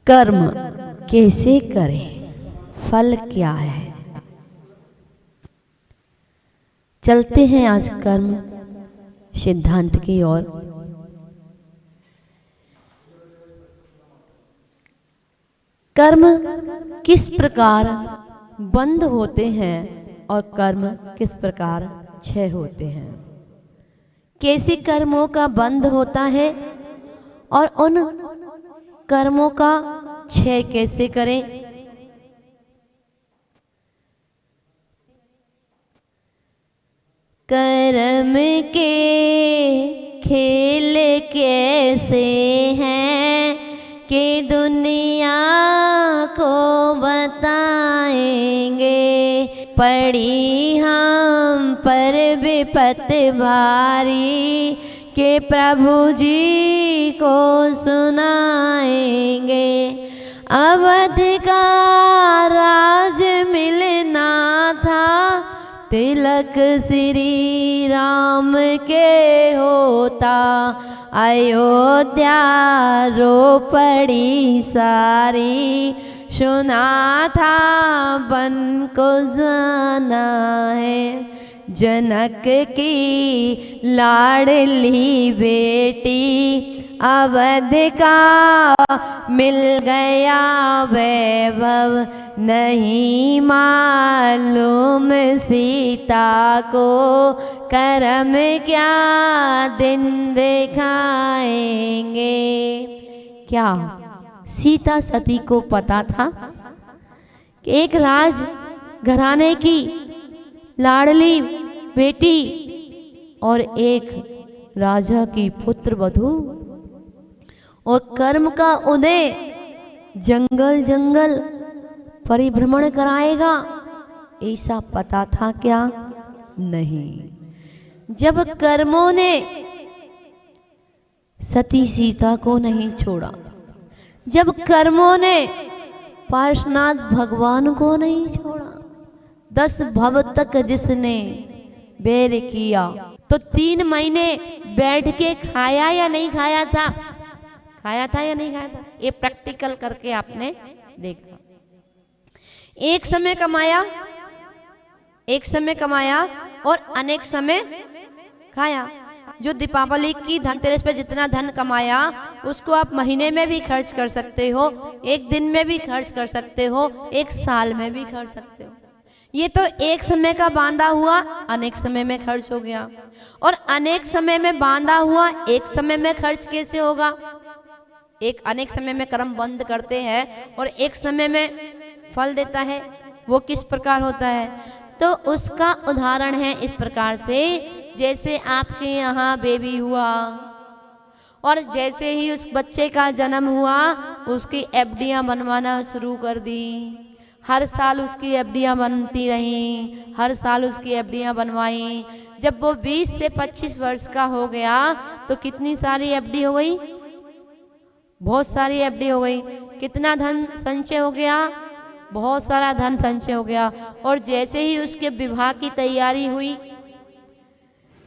कर्म कैसे करें, फल क्या है। चलते हैं आज कर्म सिद्धांत की ओर। कर्म किस प्रकार बंद होते हैं और कर्म किस प्रकार क्षय होते हैं, कैसे कर्मों का बंद होता है और उन कर्मों का क्षय कैसे करें। कर्म के खेल कैसे हैं कि दुनिया को बताएंगे, पड़ी हम पर विपत भारी के प्रभु जी को सुनाएंगे। अवध का राज मिलना था, तिलक श्री राम के होता, अयोध्या रो पड़ी सारी, सुना था बन को जाना है। जनक की लाडली बेटी अवध का मिल गया वैभव, नहीं मालूम सीता को करम क्या दिन दिखाएंगे। क्या सीता सती को पता था कि एक राज घराने की लाडली बेटी और एक राजा की पुत्र वधू और कर्म का उदय जंगल जंगल परिभ्रमण कराएगा, ऐसा पता था क्या? नहीं। जब कर्मों ने सती सीता को नहीं छोड़ा, जब कर्मों ने पार्श्वनाथ भगवान को नहीं छोड़ा, 10 भव तक जिसने बैर किया, तो 3 महीने बैठ के खाया या नहीं खाया था? खाया था या नहीं खाया था? ये प्रैक्टिकल करके आपने देखा। एक समय कमाया, एक समय कमाया और अनेक समय खाया। जो दीपावली की धनतेरस पे जितना धन कमाया उसको आप महीने में भी खर्च कर सकते हो, एक दिन में भी खर्च कर सकते हो, एक साल में भी खर्च सकते हो। ये तो एक समय का बांधा हुआ अनेक समय में खर्च हो गया, और अनेक समय में बांधा हुआ एक समय में खर्च कैसे होगा? एक अनेक समय में कर्म बंद करते हैं और एक समय में फल देता है, वो किस प्रकार होता है? तो उसका उदाहरण है इस प्रकार से, जैसे आपके यहाँ बेबी हुआ और जैसे ही उस बच्चे का जन्म हुआ उसकी एफडियां बनवाना शुरू कर दी। हर साल उसकी एफडियां बनती रहीं, हर साल उसकी एफडियां बनवाई। जब वो 20 से 25 वर्ष का हो गया तो कितनी सारी एफडी हो गई? बहुत सारी एफडी हो गई। कितना धन संचय हो गया? बहुत सारा धन संचय हो गया। और जैसे ही उसके विवाह की तैयारी हुई,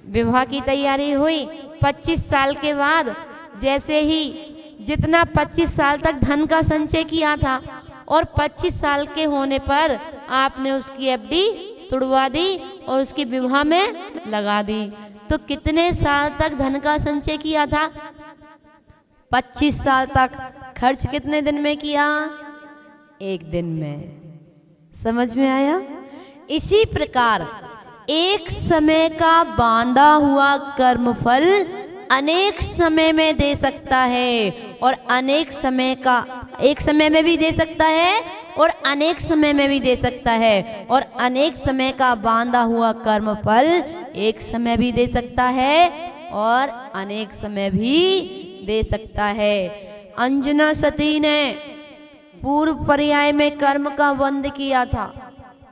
विवाह की तैयारी हुई 25 साल के बाद, जैसे ही जितना 25 साल तक धन का संचय किया था और 25 साल के होने पर आपने उसकी एफडी तुड़वा दी और उसकी विवाह में लगा दी, तो कितने साल तक धन का संचय किया था? 25 साल तक। खर्च कितने दिन में किया? एक दिन में। समझ में आया? इसी प्रकार एक समय का बांधा हुआ कर्मफल अनेक समय में दे सकता है, और अनेक समय का एक समय में भी दे सकता है और अनेक समय में भी दे सकता है, और अनेक समय का बांधा हुआ कर्मफल एक समय भी दे सकता है और अनेक समय भी दे सकता है। अंजना सती ने पूर्व पर्याय में कर्म का बंध किया था।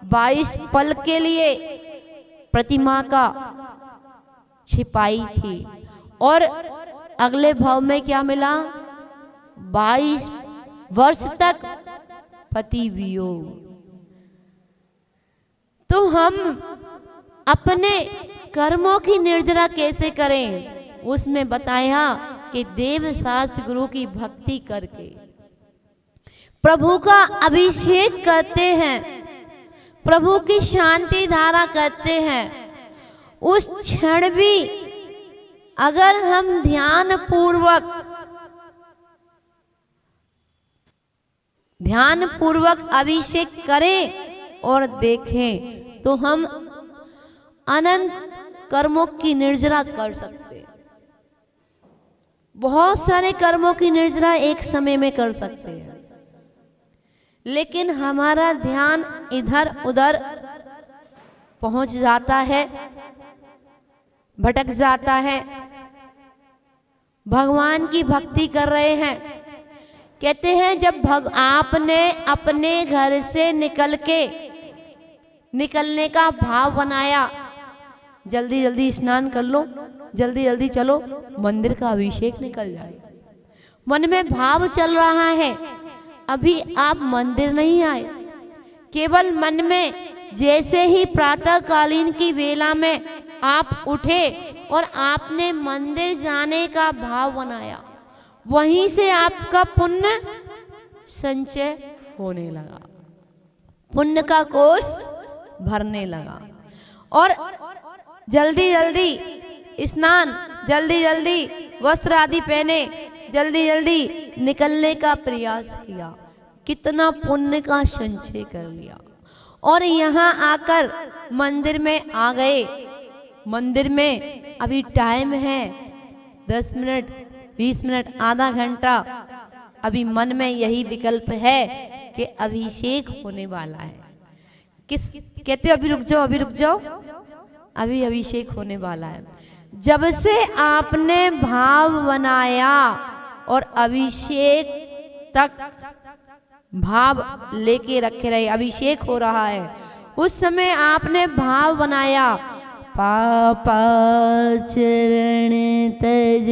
22 पल के लिए प्रतिमा का छिपाई थी और अगले भाव में क्या मिला? 22 वर्ष तक पति वियोग। तो हम अपने कर्मों की निर्जरा कैसे करें? उसमें बताया कि देव शास्त्र गुरु की भक्ति करके प्रभु का अभिषेक करते हैं, प्रभु की शांति धारा करते हैं, उस क्षण भी अगर हम ध्यान पूर्वक अभिषेक करें और देखें तो हम अनंत कर्मों की निर्जरा कर सकते हैं। बहुत सारे कर्मों की निर्जरा एक समय में कर सकते हैं, लेकिन हमारा ध्यान इधर उधर पहुंच जाता है, भटक जाता है। भगवान की भक्ति कर रहे हैं, कहते हैं जब आपने अपने घर से निकलने का भाव बनाया, जल्दी जल्दी स्नान कर लो, जल्दी जल्दी चलो मंदिर का अभिषेक निकल जाए, मन में भाव चल रहा है, अभी आप मंदिर नहीं आए, केवल मन में जैसे ही प्रातःकालीन की वेला में आप उठे और आपने मंदिर जाने का भाव बनाया, वहीं से आपका पुण्य संचय होने लगा, पुण्य का कोष भरने लगा। और जल्दी जल्दी स्नान, जल्दी जल्दी वस्त्र आदि पहने, जल्दी जल्दी निकलने का प्रयास किया, कितना पुण्य का संचय कर लिया। और यहाँ आकर मंदिर में आ गए, मंदिर में अभी टाइम है 10 मिनट 20 मिनट आधा घंटा, अभी मन में यही विकल्प है कि अभिषेक होने वाला है। किस कहते अभी रुक जाओ, अभी रुक जाओ, अभी अभिषेक होने वाला है। जब से आपने भाव बनाया और अभिषेक तक भाव लेके रखे रहे, अभिषेक हो रहा है, उस समय आपने भाव बनाया, पापा चरण तज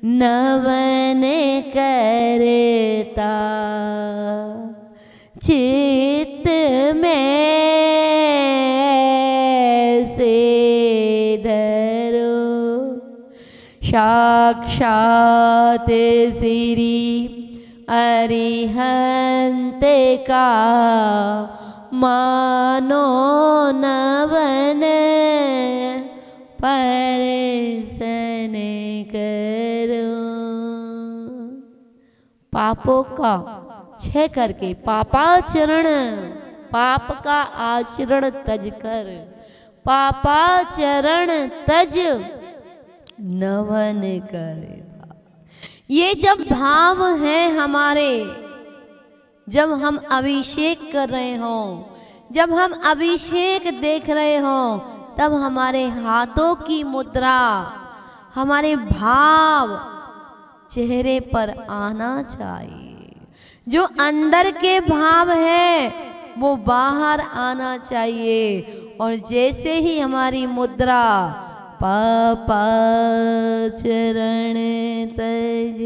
नवन करता, चित्त में से धरो, साक्षात श्री अरिहंत का मानो नवन परसन करो। पापों का क्षय करके, पापाचरण, पाप का आचरण तज कर, पापाचरण तज नवन करे। ये जब भाव है हमारे, जब हम अभिषेक कर रहे हो, जब हम अभिषेक देख रहे हो, तब हमारे हाथों की मुद्रा, हमारे भाव चेहरे पर आना चाहिए। जो अंदर के भाव है वो बाहर आना चाहिए। और जैसे ही हमारी मुद्रा पापा चरण तज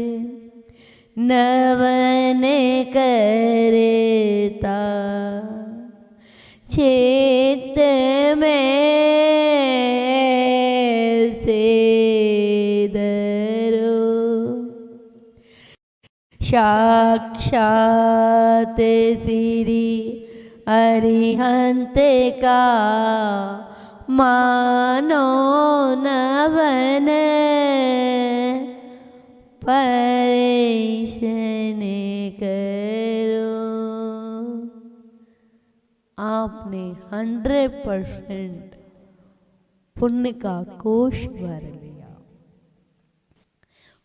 नवन करता, चित्त में से धरो, साक्षात श्री अरिहंत का मानो नवन परसन करो। आपने 100% पुण्य का कोष भर लिया।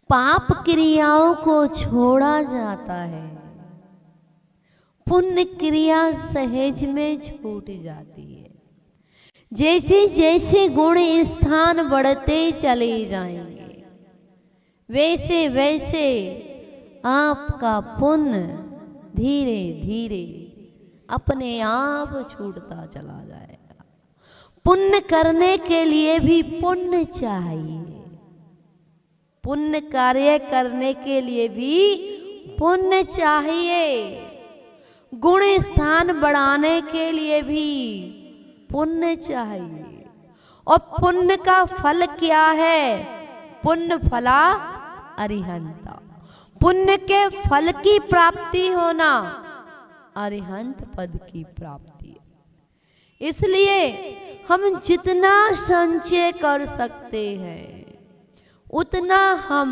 पाप क्रियाओं को छोड़ा जाता है, पुण्य क्रिया सहज में छूट जाती है। जैसे जैसे गुण स्थान बढ़ते चले जाएंगे, वैसे वैसे आपका पुण्य धीरे धीरे अपने आप छूटता चला जाएगा। पुण्य करने के लिए भी पुण्य चाहिए, पुण्य कार्य करने के लिए भी पुण्य चाहिए, गुण स्थान बढ़ाने के लिए भी पुण्य चाहिए। और पुण्य का फल क्या है? पुण्य फला अरिहंता। पुण्य के फल की प्राप्ति होना अरिहंत पद की प्राप्ति है। इसलिए हम जितना संचय कर सकते हैं उतना हम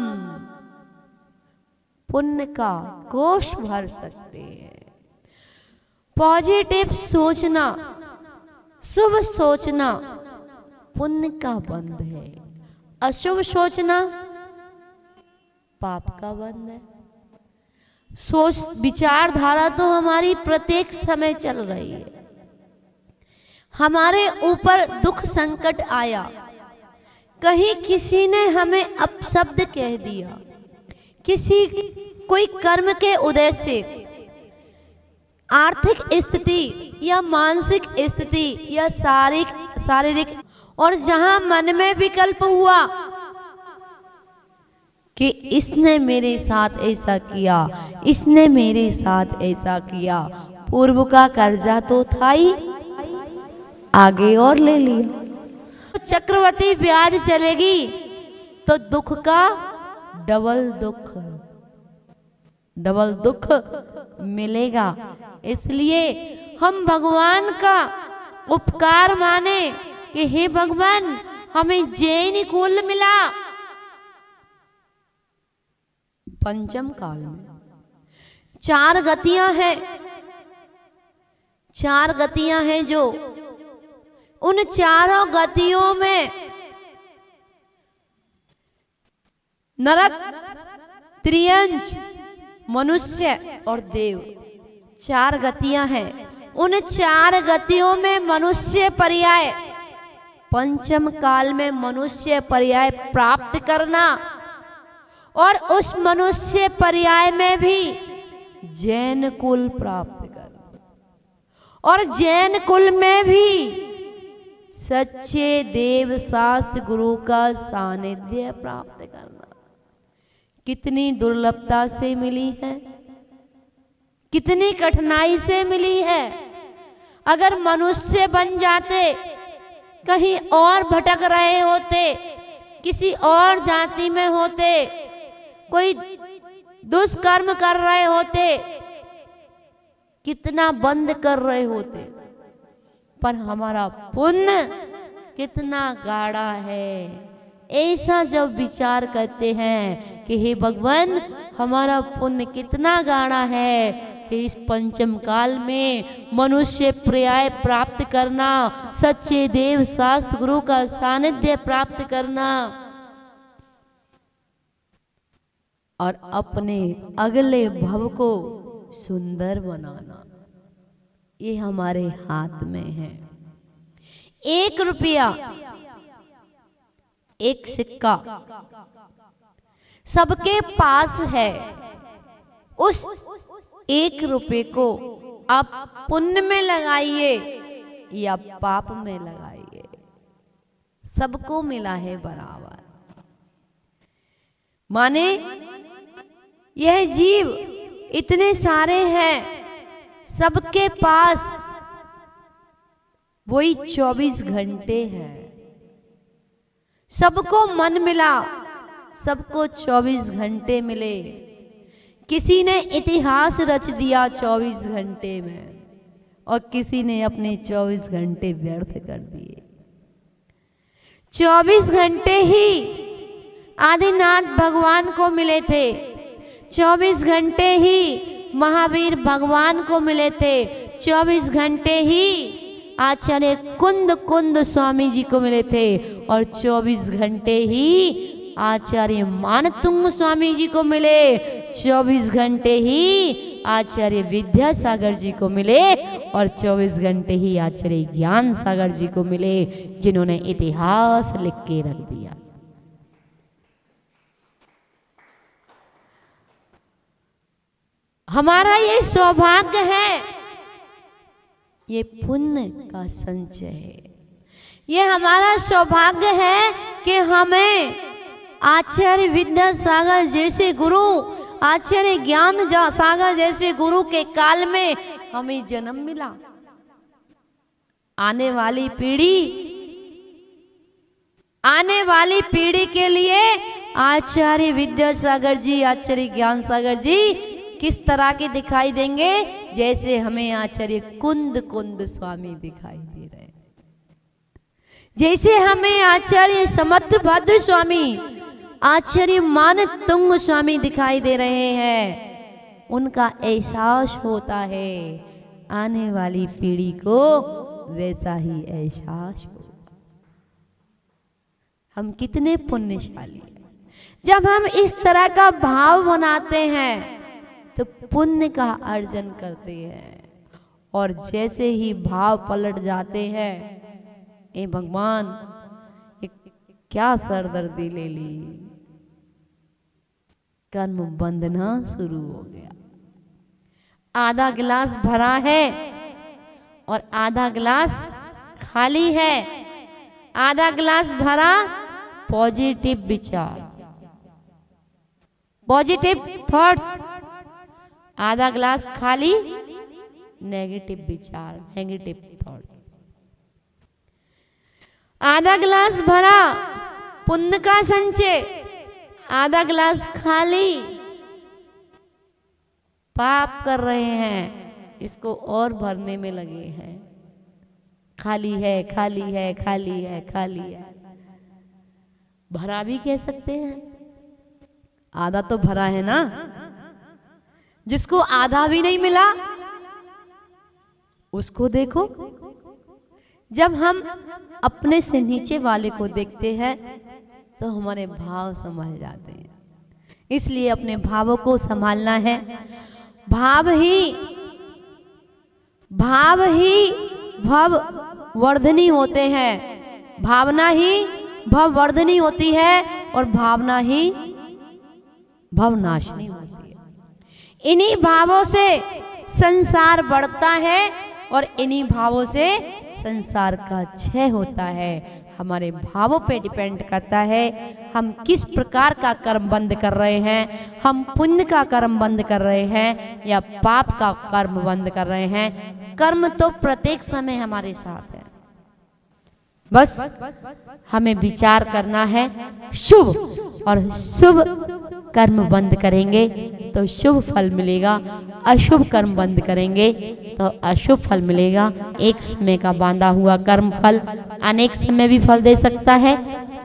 पुण्य का कोष भर सकते हैं। पॉजिटिव सोचना, शुभ सोचना पुण्य का बंध है, अशुभ सोचना पाप का बंध है। सोच विचारधारा तो हमारी प्रत्येक समय चल रही है। हमारे ऊपर दुख संकट आया, कहीं किसी ने हमें अपशब्द कह दिया, किसी कोई कर्म के उदय से आर्थिक स्थिति या मानसिक स्थिति या शारीरिक और जहां मन में विकल्प हुआ कि इसने मेरे साथ ऐसा किया, इसने मेरे साथ ऐसा किया, पूर्व का कर्जा तो था ही, आगे और ले लिया। चक्रवर्ती ब्याज चलेगी तो दुख का डबल दुख मिलेगा। इसलिए हम भगवान का उपकार माने कि हे भगवान हमें जैन कुल मिला। पंचम काल में 4 गतियां हैं, 4 गतियां हैं जो उन चारों गतियों में नरक, त्रियंच, मनुष्य और देव 4 गतियां हैं। उन 4 गतियों में मनुष्य पर्याय, पंचम काल में मनुष्य पर्याय प्राप्त करना और उस मनुष्य पर्याय में भी जैन कुल प्राप्त करना और जैन कुल में भी सच्चे देव शास्त्र गुरु का सानिध्य प्राप्त करना। कितनी दुर्लभता से मिली है, कितनी कठिनाई से मिली है। अगर मनुष्य बन जाते, कहीं और भटक रहे होते, किसी और जाति में होते, कोई दुष्कर्म कर रहे होते, कितना बंद कर रहे होते, पर हमारा पुण्य कितना गाढ़ा है। ऐसा जब विचार करते हैं कि हे भगवान हमारा पुण्य कितना गाढ़ा है कि इस पंचम काल में मनुष्य पर्याय प्राप्त करना, सच्चे देव शास्त्र गुरु का सानिध्य प्राप्त करना और अपने अगले भव को सुंदर बनाना, ये हमारे हाथ में है। 1 रुपया, 1 सिक्का सबके पास है। उस 1 रुपये को आप पुण्य में लगाइए या पाप में लगाइए, सबको मिला है बराबर। माने यह जीव इतने सारे हैं, सबके पास वही 24 घंटे हैं। सबको मन मिला, सबको 24 घंटे मिले। किसी ने इतिहास रच दिया 24 घंटे में और किसी ने अपने 24 घंटे व्यर्थ कर दिए। 24 घंटे ही आदिनाथ भगवान को मिले थे, 24 घंटे ही महावीर भगवान को मिले थे, 24 घंटे ही आचार्य कुंद स्वामी जी को मिले थे और 24 घंटे ही आचार्य मानतुंग स्वामी जी को मिले, 24 घंटे ही आचार्य विद्यासागर जी को मिले और 24 घंटे ही आचार्य ज्ञान सागर जी को मिले, जिन्होंने इतिहास लिख के रख दिया। हमारा ये सौभाग्य है, ये पुण्य का संचय है। ये हमारा सौभाग्य है कि हमें आचार्य विद्यासागर जैसे गुरु, आचार्य ज्ञान सागर जैसे गुरु के काल में हमें जन्म मिला। आने वाली पीढ़ी के लिए आचार्य विद्यासागर जी, आचार्य ज्ञान सागर जी किस तरह के दिखाई देंगे? जैसे हमें आचार्य कुंद कुंद स्वामी दिखाई दे रहे हैं, जैसे हमें आचार्य समर्थ भद्र स्वामी, आचार्य मान तुंग स्वामी दिखाई दे रहे हैं। उनका एहसास होता है, आने वाली पीढ़ी को वैसा ही एहसास हो। हम कितने पुण्यशाली हैं जब हम इस तरह का भाव बनाते हैं, तो पुण्य का अर्जन करते हैं। और जैसे ही भाव पलट जाते हैं, ए भगवान क्या सरदर्दी ले ली, कर्म बंधना शुरू हो गया। आधा गिलास भरा है और आधा गिलास खाली है। आधा गिलास भरा पॉजिटिव विचार, पॉजिटिव थॉट्स, आधा गिलास खाली नेगेटिव विचार, नेगेटिव थॉट। आधा गिलास भरा पुण्य का संचय, आधा गिलास खाली पाप कर रहे हैं, इसको और भरने में लगे हैं। खाली है, खाली है, खाली है, खाली है। भरा भी कह सकते हैं, आधा तो भरा है ना। जिसको आधा भी नहीं मिला उसको देखो। जब हम अपने से नीचे वाले को देखते हैं तो हमारे भाव संभल जाते हैं। इसलिए अपने भावों को संभालना है। भाव ही भव वर्धनी होते हैं, भावना ही भव वर्धनी होती है और भावना ही भव नाशनी होती है। इन्हीं भावों से संसार बढ़ता है और इन्हीं भावों से संसार का क्षय होता है। हमारे भावों पे डिपेंड करता है हम किस प्रकार का कर्म बंद कर रहे हैं। हम पुण्य का कर्म बंद कर रहे हैं या पाप का कर्म बंद कर रहे हैं। कर्म तो प्रत्येक समय हमारे साथ है, बस हमें विचार करना है। शुभ और शुभ कर्म बंद करेंगे तो शुभ फल मिलेगा, अशुभ कर्म बंद करेंगे तो अशुभ फल मिलेगा। एक समय का बांधा हुआ कर्म फल अनेक समय भी फल दे सकता है,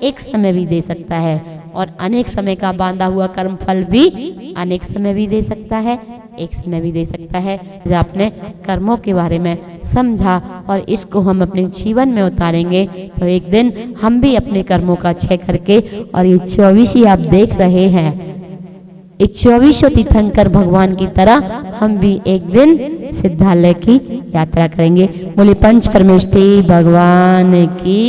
एक समय भी दे सकता है, और अनेक समय का बांधा हुआ कर्म फल भी अनेक समय भी दे सकता है, एक समय भी दे सकता है। जब आपने कर्मों के बारे में समझा और इसको हम अपने जीवन में उतारेंगे तो एक दिन हम भी अपने कर्मों का क्षय करके, और ये 24 ही आप देख रहे हैं, इस 24 तीर्थंकर भगवान की तरह हम भी एक दिन सिद्धालय की यात्रा करेंगे। बोले पंच परमेष्ठी भगवान की।